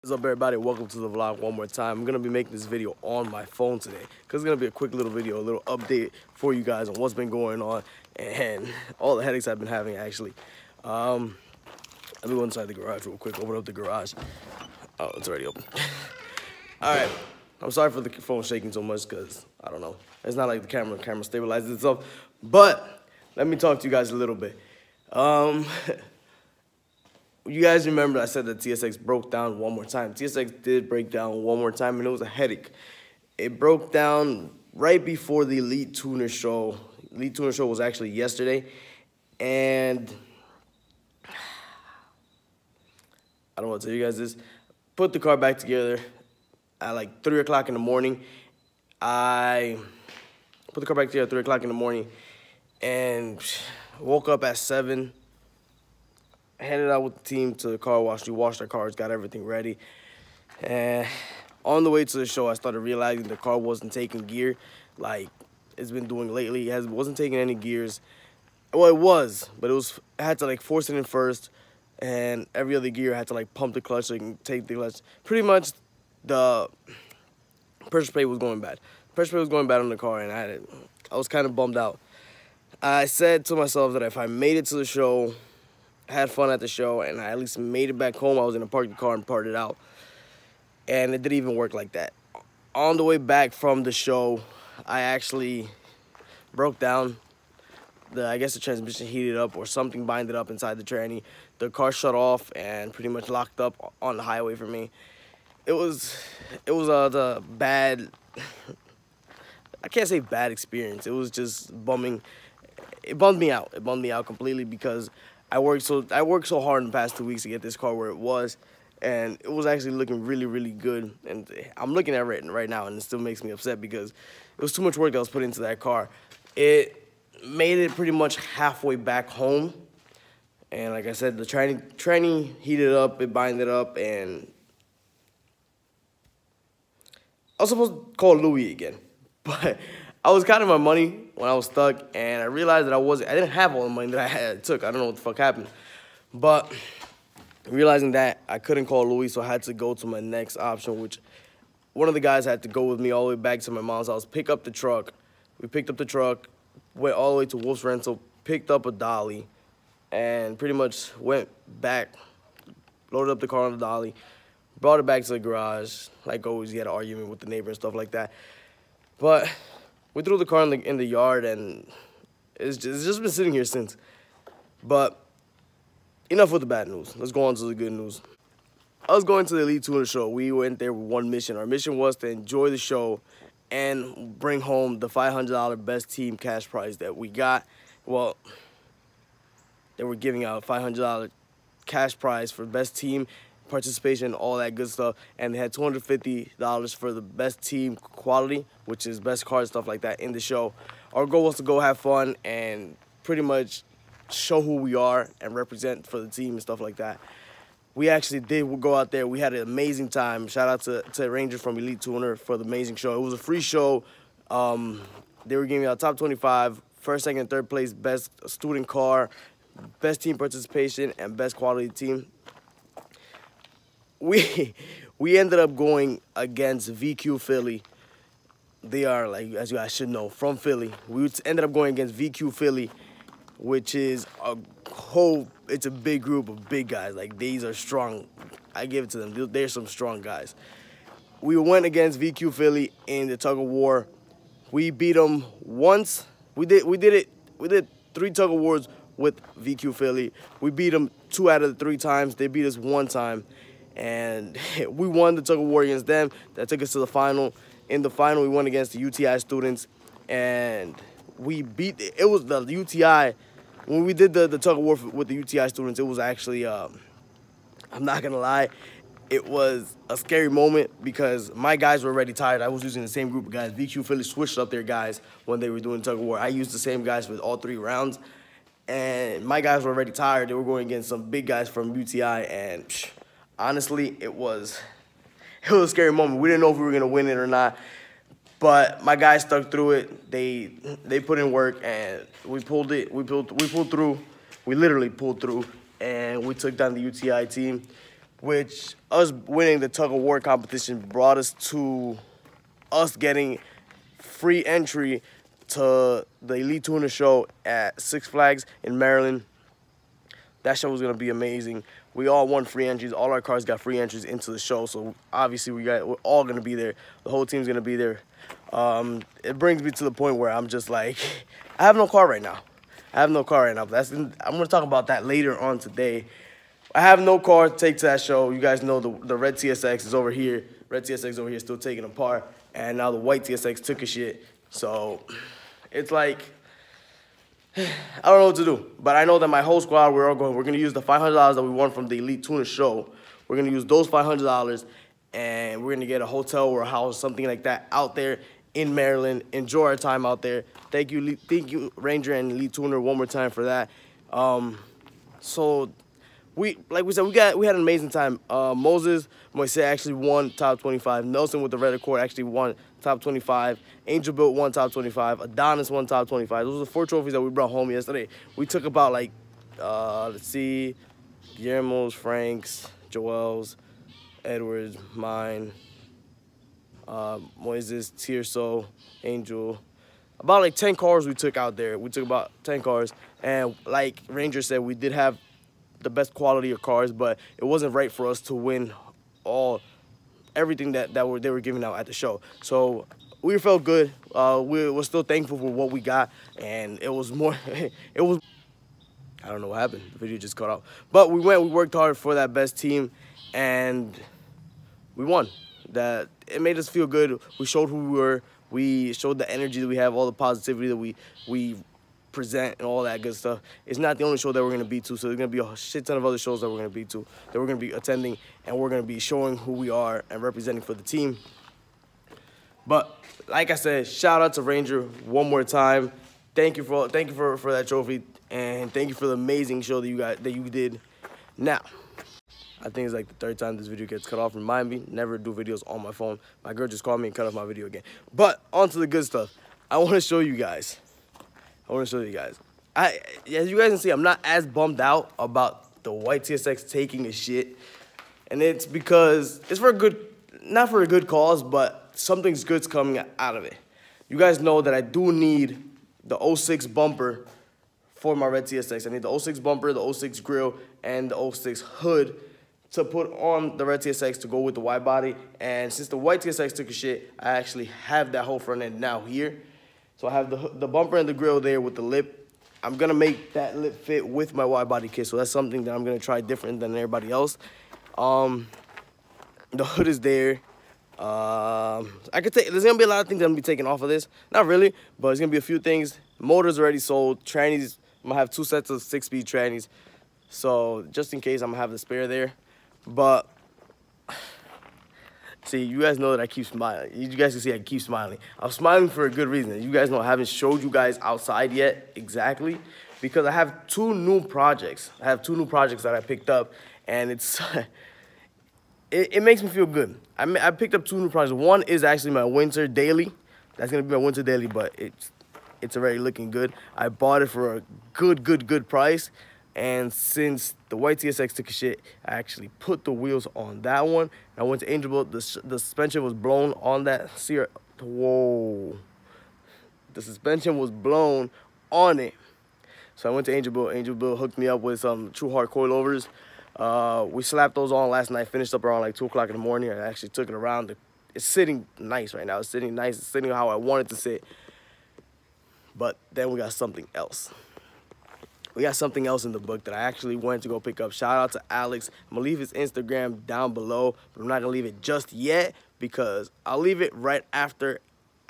What's up, everybody? Welcome to the vlog one more time. I'm going to be making this video on my phone today because it's going to be a quick little video, a little update for you guys on what's been going on and all the headaches I've been having, actually. Let me go inside the garage real quick, open up the garage. Oh, it's already open. All right. I'm sorry for the phone shaking so much because, I don't know. It's not like the camera stabilizes itself. But let me talk to you guys a little bit. You guys remember I said that TSX broke down one more time. TSX did break down one more time, and it was a headache. It broke down right before the Elite Tuner show. Elite Tuner show was actually yesterday, and I don't want to tell you guys this. Put the car back together at like 3 o'clock in the morning. I put the car back together at 3 o'clock in the morning, and woke up at 7. Headed out with the team to the car wash. We washed our cars, got everything ready. And on the way to the show, I started realizing the car wasn't taking gear like it's been doing lately. It wasn't taking any gears. Well, it was, but I had to like force it in first, and every other gear I had to like pump the clutch so you can take the clutch. Pretty much the pressure plate was going bad. Pressure plate was going bad on the car, and I was kind of bummed out. I said to myself that if I made it to the show, had fun at the show, and I at least made it back home, I was going to park the car and part it out. And it didn't even work like that. On the way back from the show, I actually broke down. I guess the transmission heated up or something binded up inside the tranny. The car shut off and pretty much locked up on the highway for me. It was the bad, I can't say bad experience. It was just bumming. It bummed me out. It bummed me out completely because I worked so hard in the past 2 weeks to get this car where it was, and it was actually looking really, really good. And I'm looking at it right now, and it still makes me upset because it was too much work that was put into that car. It made it pretty much halfway back home, and like I said, the tranny heated up, it binded up, and I was supposed to call Louis again, but I was counting my money when I was stuck, and I realized that I didn't have all the money that I took. I don't know what the fuck happened. But realizing that, I couldn't call Louis, so I had to go to my next option, which one of the guys had to go with me all the way back to my mom's house, pick up the truck. We picked up the truck, went all the way to Wolf's Rental, picked up a dolly, and pretty much went back, loaded up the car on the dolly, brought it back to the garage. Like always, he had an argument with the neighbor and stuff like that. But we threw the car in the yard, and it's just been sitting here since. But enough with the bad news. Let's go on to the good news. I was going to the Elite Tuner show. We went there with one mission. Our mission was to enjoy the show and bring home the $500 best team cash prize that we got. Well, they were giving out a $500 cash prize for best team participation, all that good stuff, and they had $250 for the best team quality, which is best cars, stuff like that, in the show. Our goal was to go have fun and pretty much show who we are and represent for the team and stuff like that. We actually did go out there. We had an amazing time. Shout out to Ranger from Elite Tuner for the amazing show. It was a free show. They were giving out top 25, first, second, and third place, best student car, best team participation, and best quality team. We ended up going against VQ Philly. They are, like, as you guys should know, from Philly. We ended up going against VQ Philly, which is it's a big group of big guys. Like, these are strong. I give it to them. They're some strong guys. We went against VQ Philly in the tug of war. We beat them once. We did 3 tug of wars with VQ Philly. We beat them 2 out of the 3 times. They beat us 1 time. And we won the tug of war against them. That took us to the final. In the final, we won against the UTI students, and we beat. It was the UTI. When we did the tug of war with the UTI students, it was actually, I'm not gonna lie, it was a scary moment because my guys were already tired. I was using the same group of guys. VQ Philly switched up their guys when they were doing tug of war. I used the same guys for all 3 rounds, and my guys were already tired. They were going against some big guys from UTI, and honestly, it was a scary moment. We didn't know if we were gonna win it or not, but my guys stuck through it. They put in work, and we pulled it. We pulled through. We literally pulled through, and we took down the UTI team. which us winning the tug of war competition brought us to us getting free entry to the Elite Tuner show at Six Flags in Maryland. That show was gonna be amazing. We all won free entries. All our cars got free entries into the show. So obviously we're all gonna be there. The whole team's gonna be there. It brings me to the point where I'm just like, I have no car right now. I'm gonna talk about that later on today. I have no car to take to that show. You guys know the red TSX is over here. Red TSX over here still taking apart. And now the white TSX took a shit. So it's like, I don't know what to do. But I know that my whole squad, we're going to use the $500 that we won from the Elite Tuner show. We're going to use those $500 and we're going to get a hotel or a house, something like that out there in Maryland. Enjoy our time out there. Thank you, Ranger and Elite Tuner, one more time for that. So like we said, we had an amazing time. Moses Moise actually won top 25. Nelson with the red Accord actually won top 25. Angel Built won top 25. Adonis won top 25. Those are the 4 trophies that we brought home yesterday. We took about like, let's see, Guillermo's, Frank's, Joel's, Edwards, mine, Moises, Tierso, Angel. About like 10 cars we took out there. We took about 10 cars. And like Ranger said, we did have the best quality of cars, but it wasn't right for us to win everything that they were giving out at the show. So we felt good. We were still thankful for what we got, and it was more. It was. I don't know what happened. The video just cut out. But we worked hard for that best team, and we won. That it made us feel good. We showed who we were. We showed the energy that we have, all the positivity that we present and all that good stuff. It's not the only show that we're going to be to, so there's going to be a shit ton of other shows that we're going to be to, that we're going to be attending, and we're going to be showing who we are and representing for the team. But like I said, shout out to Ranger one more time. Thank you for that trophy, and thank you for the amazing show that you did. Now, I think it's like the 3rd time this video gets cut off. Remind me, never do videos on my phone. My girl just called me and cut off my video again. But on to the good stuff. I want to show you guys. As you guys can see, I'm not as bummed out about the white TSX taking a shit. And it's because it's not for a good cause, but something's good's coming out of it. You guys know that I do need the 06 bumper for my red TSX. I need the 06 bumper, the 06 grill, and the 06 hood to put on the red TSX to go with the wide body. And since the white TSX took a shit, I actually have that whole front end now here. So I have the bumper and the grill there with the lip. I'm going to make that lip fit with my wide body kit. So that's something that I'm going to try different than everybody else. The hood is there. There's going to be a lot of things I'm going to be taking off of this. Not really, but it's going to be a few things. Motor's already sold. Trannies, I'm going to have 2 sets of 6-speed trannies. So just in case, I'm going to have the spare there. But see, you guys know that I keep smiling. You guys can see I keep smiling. I'm smiling for a good reason. You guys know I haven't showed you guys outside yet exactly because I have 2 new projects. I have 2 new projects that I picked up, and it makes me feel good. I picked up 2 new projects. One is actually my winter daily. That's gonna be my winter daily, but it's already looking good. I bought it for a good price. And since the white TSX took a shit, I actually put the wheels on that one. I went to Angel Built. The suspension was blown on that Sierra. Whoa. The suspension was blown on it. So I went to Angel Built. Angel Built hooked me up with some True Hard coilovers. We slapped those on last night. Finished up around like 2 o'clock in the morning. I actually took it around. It's sitting nice right now. It's sitting nice. It's sitting how I want it to sit. But then we got something else. We got something else in the book that I actually went to go pick up. Shout out to Alex. I'm going to leave his Instagram down below, but I'm not going to leave it just yet because I'll leave it right after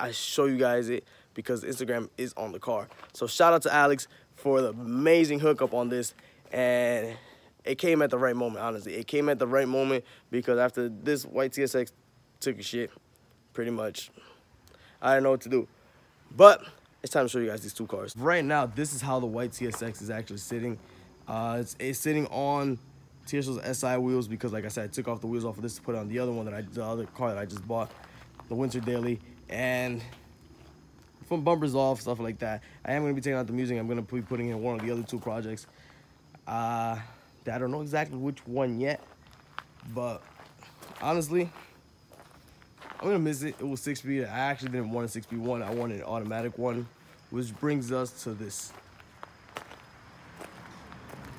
I show you guys it because Instagram is on the car. So shout out to Alex for the amazing hookup on this. And it came at the right moment, honestly. It came at the right moment because after this white TSX took a shit, pretty much, I didn't know what to do. But it's time to show you guys these 2 cars. Right now, this is how the white TSX is actually sitting. It's sitting on Tierso's SI wheels because, like I said, I took off the wheels off of this to put on the other one the other car that I just bought, the Winter Daily, and from bumpers off, stuff like that. I am going to be taking out the music. I'm going to be putting in one of the other 2 projects. I don't know exactly which one yet, But honestly, I'm gonna miss it. It was 6-speed. I actually didn't want a 6-speed one. I wanted an automatic one, which brings us to this.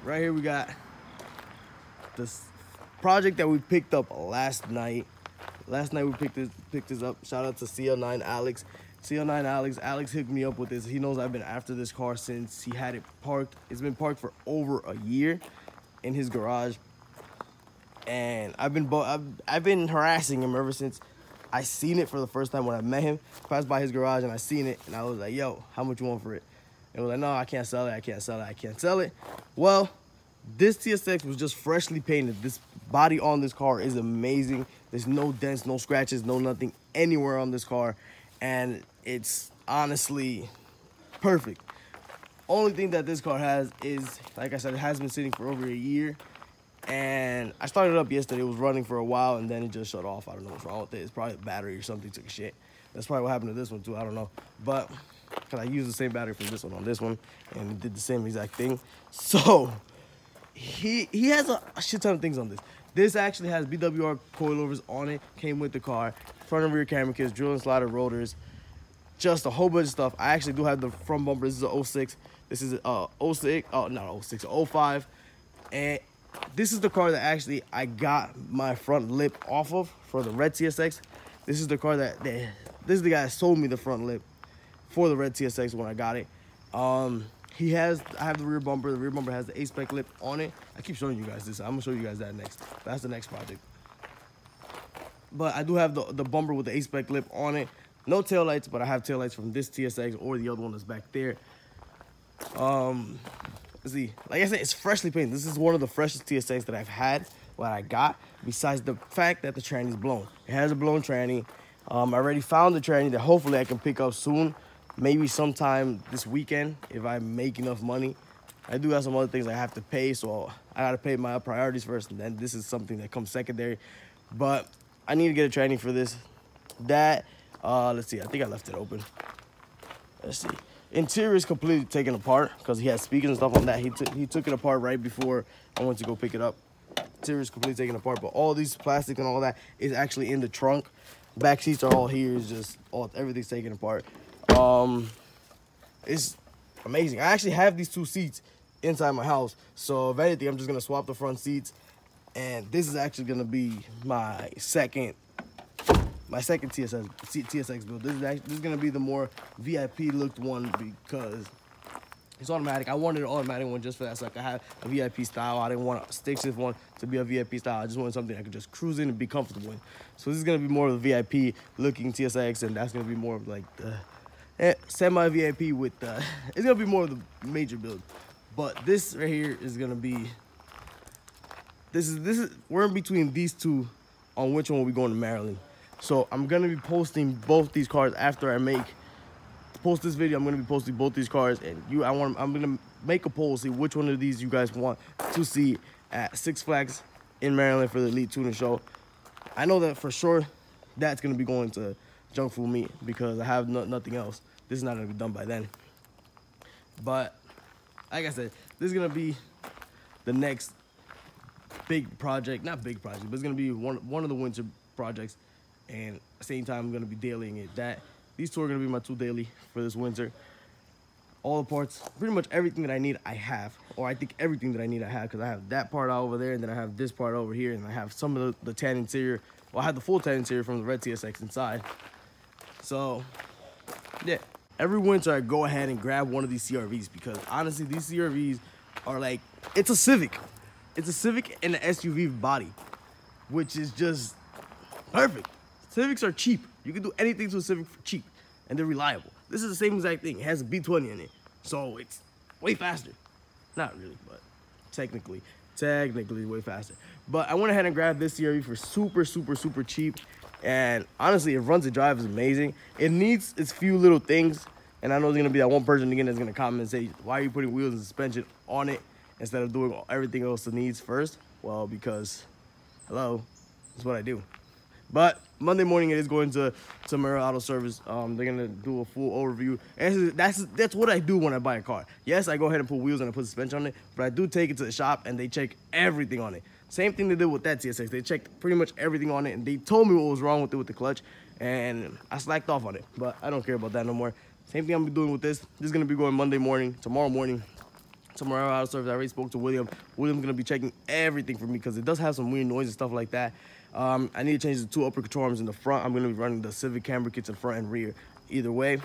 Right here we got this project that we picked up last night. Last night we picked this up. Shout out to CL9 Alex. CL9 Alex hooked me up with this. He knows I've been after this car since he had it parked. It's been parked for over a year in his garage. And I've been harassing him ever since I seen it for the first time when I met him. Passed by his garage and I seen it and I was like, yo, how much you want for it? And he was like, no, I can't sell it, I can't sell it, I can't sell it. Well, this TSX was just freshly painted. This body on this car is amazing. There's no dents, no scratches, no nothing anywhere on this car. And it's honestly perfect. Only thing that this car has is, like I said, it has been sitting for over a year. And I started it up yesterday. It was running for a while, and then it just shut off. I don't know what's wrong with it. It's probably a battery or something took a shit. That's probably what happened to this one, too. I don't know. But, because I used the same battery from this one on this one, and it did the same exact thing. So, he has a shit ton of things on this. This actually has BWR coilovers on it. Came with the car. Front and rear camera kits, drill and slider rotors. Just a whole bunch of stuff. I actually do have the front bumper. This is a 06. This is a 06. Oh, not 06, a 05. And this is the car that actually I got my front lip off of for the red TSX. This is the car this is the guy that sold me the front lip for the red TSX when I got it. I have the rear bumper. The rear bumper has the A-spec lip on it. I keep showing you guys this. I'm gonna show you guys that next. That's the next project. But I do have the bumper with the A-spec lip on it. No taillights, but I have taillights from this TSX or the other one that's back there. Let's see, like I said, it's freshly painted. This is one of the freshest TSX that I've had, what I got, besides the fact that the tranny's blown. It has a blown tranny. I already found the tranny that hopefully I can pick up soon, maybe sometime this weekend if I make enough money. I do have some other things I have to pay, so I gotta pay my priorities first, and then this is something that comes secondary. But I need to get a tranny for this. Let's see, I think I left it open. Let's see. Interior is completely taken apart because he has speakers and stuff on that. He took it apart right before I went to go pick it up. Interior is completely taken apart, but all these plastic and all that is actually in the trunk. Back seats are all here. It's just everything's taken apart. It's amazing. I actually have these 2 seats inside my house, so if anything, I'm just gonna swap the front seats, and this is actually gonna be my second TSX build. This is gonna be the more VIP looked one because it's automatic. I wanted an automatic one just for that, so I could have a VIP style. I didn't want a stick shift one to be a VIP style. I just wanted something I could just cruise in and be comfortable in. So this is gonna be more of a VIP looking TSX, and that's gonna be more of like the semi VIP with the. It's gonna be more of the major build. But this right here is gonna be. We're in between these two on which one we're going to Maryland. So I'm gonna be posting both these cars after I post this video. I'm gonna be posting both these cars, and I'm gonna make a poll, see which one of these you guys want to see at Six Flags in Maryland for the Elite Tuning Show. I know that for sure that's gonna be going to Junk Food Meat because I have nothing else. This is not gonna be done by then. But like I said, this is gonna be the next big project, not big project, but it's gonna be one of the winter projects. And at the same time, I'm gonna be dailying it. These 2 are gonna be my 2 daily for this winter. All the parts, pretty much everything that I need, I have. Or I think everything that I need, I have, because I have that part over there, and then I have this part over here, and I have some of the tan interior. Well, I have the full tan interior from the red TSX inside. So, yeah. Every winter, I go ahead and grab one of these CRVs because honestly, these CRVs are like, it's a Civic. It's a Civic in an SUV body, which is just perfect. Civics are cheap. You can do anything to a Civic for cheap, and they're reliable. This is the same exact thing. It has a B20 in it, so it's way faster. Not really, but technically way faster. But I went ahead and grabbed this CRV for super cheap, and honestly, it runs and drives amazing. It needs its few little things, and I know there's gonna be that one person again that's gonna comment and say, why are you putting wheels and suspension on it instead of doing everything else it needs first? Well, because, hello, that's what I do. But Monday morning it is going to Murray Auto Service. They're gonna do a full overview. And that's what I do when I buy a car. Yes, I go ahead and put wheels and I put suspension on it, but I do take it to the shop and they check everything on it. Same thing they did with that TSX. They checked pretty much everything on it, and they told me what was wrong with it with the clutch, and I slacked off on it. But I don't care about that no more. Same thing I'm gonna be doing with this. This is gonna be going Monday morning, tomorrow morning. Tomorrow out of service. I already spoke to William. William's gonna be checking everything for me because it does have some weird noise and stuff like that. I need to change the 2 upper control arms in the front. I'm gonna be running the Civic camera kits in front and rear, either way.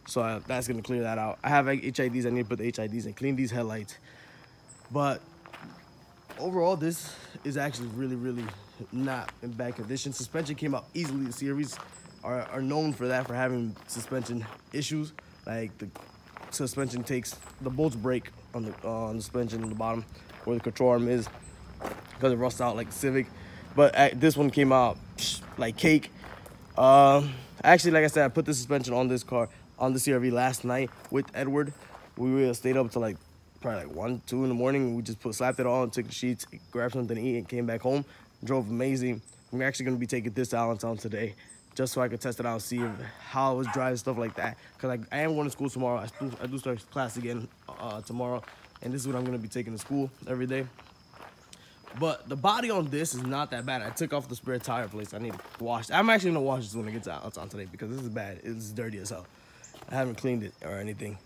So that's gonna clear that out. I have HIDs. I need to put the HIDs and clean these headlights. But overall, this is actually really not in bad condition. Suspension came out easily. The series are known for that, for having suspension issues. Like the suspension takes, the bolts break on the suspension on the bottom where the control arm is because it rusts out like the Civic. But this one came out like cake. Actually, like I said, I put the suspension on this car, on the CRV last night with Edward. We stayed up till like probably like 1, 2 in the morning. We just slapped it on, took the sheets, grabbed something to eat, and came back home. Drove amazing. I'm actually gonna be taking this to Allentown today, just so I could test it out and see how it was driving, stuff like that. Cause I am going to school tomorrow. I do start class again tomorrow, and this is what I'm gonna be taking to school every day. But the body on this is not that bad. I took off the spare tire place. I need to wash. I'm actually gonna wash this when it gets out on today because this is bad. It's dirty as hell. I haven't cleaned it or anything.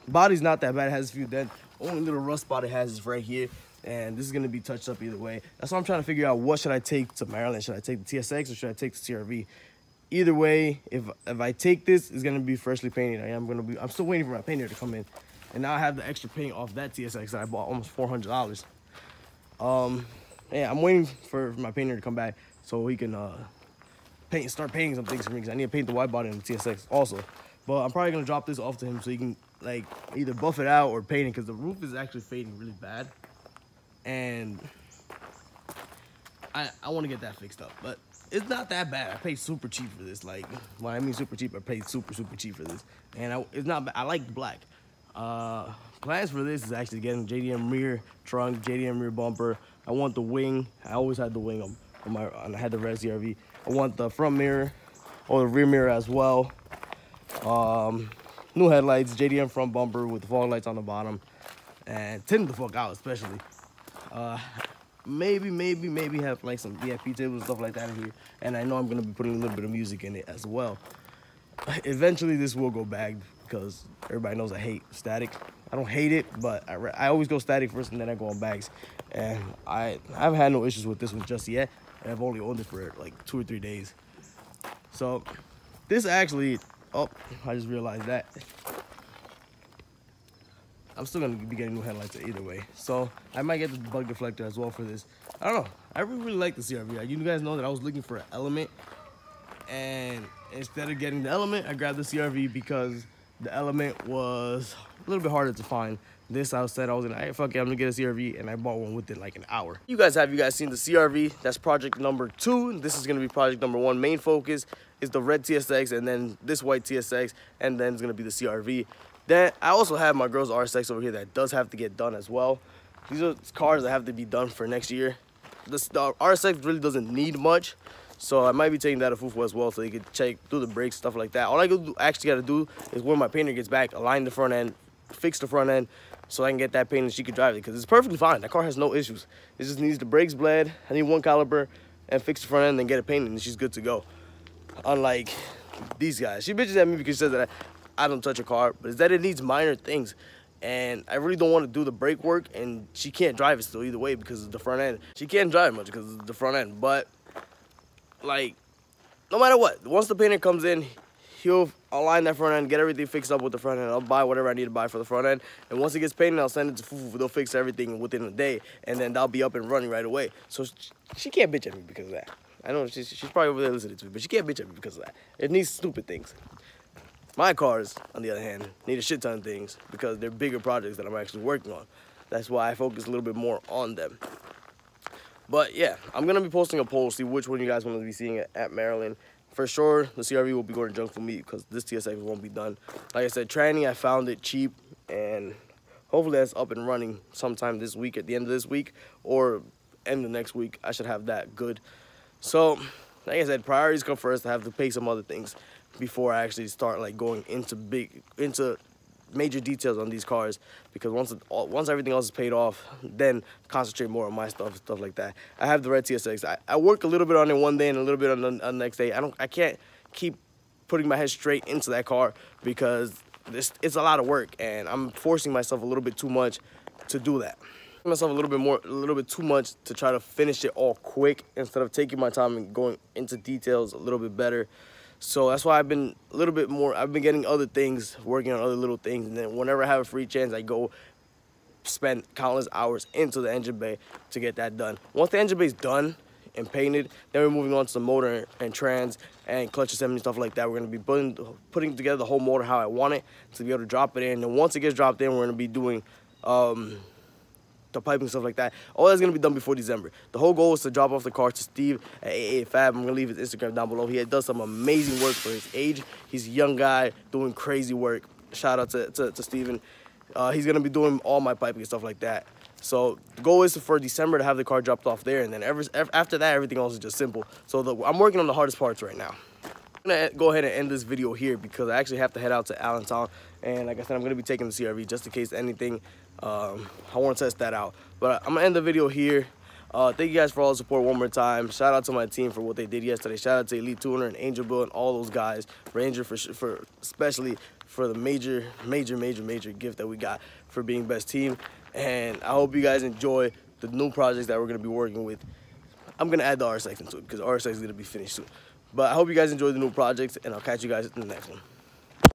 Body's not that bad. It has a few dents. Only little rust spot it has is right here, and this is gonna be touched up either way. That's why I'm trying to figure out what should I take to Maryland. Should I take the TSX or should I take the CRV? Either way, if I take this, it's gonna be freshly painted. I'm still waiting for my painter to come in, and now I have the extra paint off that TSX that I bought, almost $400. Yeah, I'm waiting for my painter to come back so he can start painting some things for me, because I need to paint the white body on the TSX also. But I'm probably gonna drop this off to him so he can like either buff it out or paint it, because the roof is actually fading really bad, and I want to get that fixed up. But it's not that bad. I paid super cheap for this. Like, when I mean super cheap, I paid super cheap for this, and it's not bad. I like black. Plans for this is actually getting JDM rear trunk, JDM rear bumper. I want the wing. I always had the wing on I had the red CRV. I want the front mirror or the rear mirror as well. New headlights, JDM front bumper with the fog lights on the bottom, and tint the fuck out especially. Maybe have like some VIP tables and stuff like that in here. And I know I'm gonna be putting a little bit of music in it as well. Eventually this will go bagged because everybody knows I hate static. I don't hate it, but I always go static first and then I go on bags. And I haven't had no issues with this one just yet. And I've only owned it for like 2 or 3 days. So this actually, oh, I just realized that. I'm still gonna be getting new headlights either way. So I might get the bug deflector as well for this. I don't know. I really like the CRV. You guys know that I was looking for an Element, and instead of getting the Element, I grabbed the CRV because the Element was a little bit harder to find. This I said I was gonna, hey, fuck it, I'm gonna get a CRV, and I bought one within like an hour. You guys seen the CRV? That's project number 2. This is gonna be project number 1. Main focus is the red TSX, and then this white TSX, and then it's gonna be the CRV. Then I also have my girl's RSX over here that does have to get done as well. These are cars that have to be done for next year. The RSX really doesn't need much, so I might be taking that to Fufu as well, so they could check through the brakes, stuff like that. All I actually got to do is when my painter gets back, align the front end, fix the front end, so I can get that paint and she could drive it, because it's perfectly fine. That car has no issues. It just needs the brakes bled. I need 1 caliper and fix the front end and get it painted, and she's good to go. Unlike these guys. She bitches at me because she says that I don't touch a car, but it's that it needs minor things. And I really don't want to do the brake work, and she can't drive it still either way because of the front end. She can't drive much because of the front end, but like, no matter what, once the painter comes in, he'll align that front end, get everything fixed up with the front end. I'll buy whatever I need to buy for the front end, and once it gets painted, I'll send it to Fufu. They'll fix everything within a day, and then that'll be up and running right away. So she can't bitch at me because of that. I know she's probably over there listening to me, but she can't bitch at me because of that. It needs stupid things. My cars, on the other hand, need a shit ton of things because they're bigger projects that I'm actually working on. That's why I focus a little bit more on them. But yeah, I'm going to be posting a poll, see which one you guys want to be seeing at Maryland. For sure, the CRV will be going to junk for me because this TSX won't be done. Like I said, tranny, I found it cheap, and hopefully that's up and running sometime this week, at the end of this week, or end of next week. I should have that good. So, like I said, priorities come first. I have to pay some other things before I actually start like going into major details on these cars, because once everything else is paid off, then concentrate more on my stuff like that. I have the red TSX. I work a little bit on it one day and a little bit on the next day. I can't keep putting my head straight into that car because it's a lot of work, and I'm forcing myself a little bit too much to do that. Myself a little bit too much to try to finish it all quick instead of taking my time and going into details a little bit better. So that's why I've been a little bit more, I've been getting other things, working on other little things, and then whenever I have a free chance, I go spend countless hours into the engine bay to get that done. Once the engine bay is done and painted, then we're moving on to the motor and trans and clutch assembly, stuff like that. We're going to be putting together the whole motor how I want it to be able to drop it in. And once it gets dropped in, we're going to be doing the piping, stuff like that. All that's going to be done before December. The whole goal is to drop off the car to Steve at 88 Fab. I'm going to leave his Instagram down below. He does some amazing work for his age. He's a young guy doing crazy work. Shout out to Steven. He's going to be doing all my piping and stuff like that. So the goal is for December to have the car dropped off there, and then after that, everything else is just simple. So I'm working on the hardest parts right now. I'm going to go ahead and end this video here because I actually have to head out to Allentown. And like I said, I'm going to be taking the CRV just in case anything. I want to test that out. But I'm going to end the video here. Thank you guys for all the support one more time. Shout out to my team for what they did yesterday. Shout out to Elite Tuner and Angel Bill and all those guys. Ranger for especially for the major gift that we got for being best team. And I hope you guys enjoy the new projects that we're going to be working with. I'm going to add the RSX into it because RSX is going to be finished soon. But I hope you guys enjoy the new projects, and I'll catch you guys in the next one.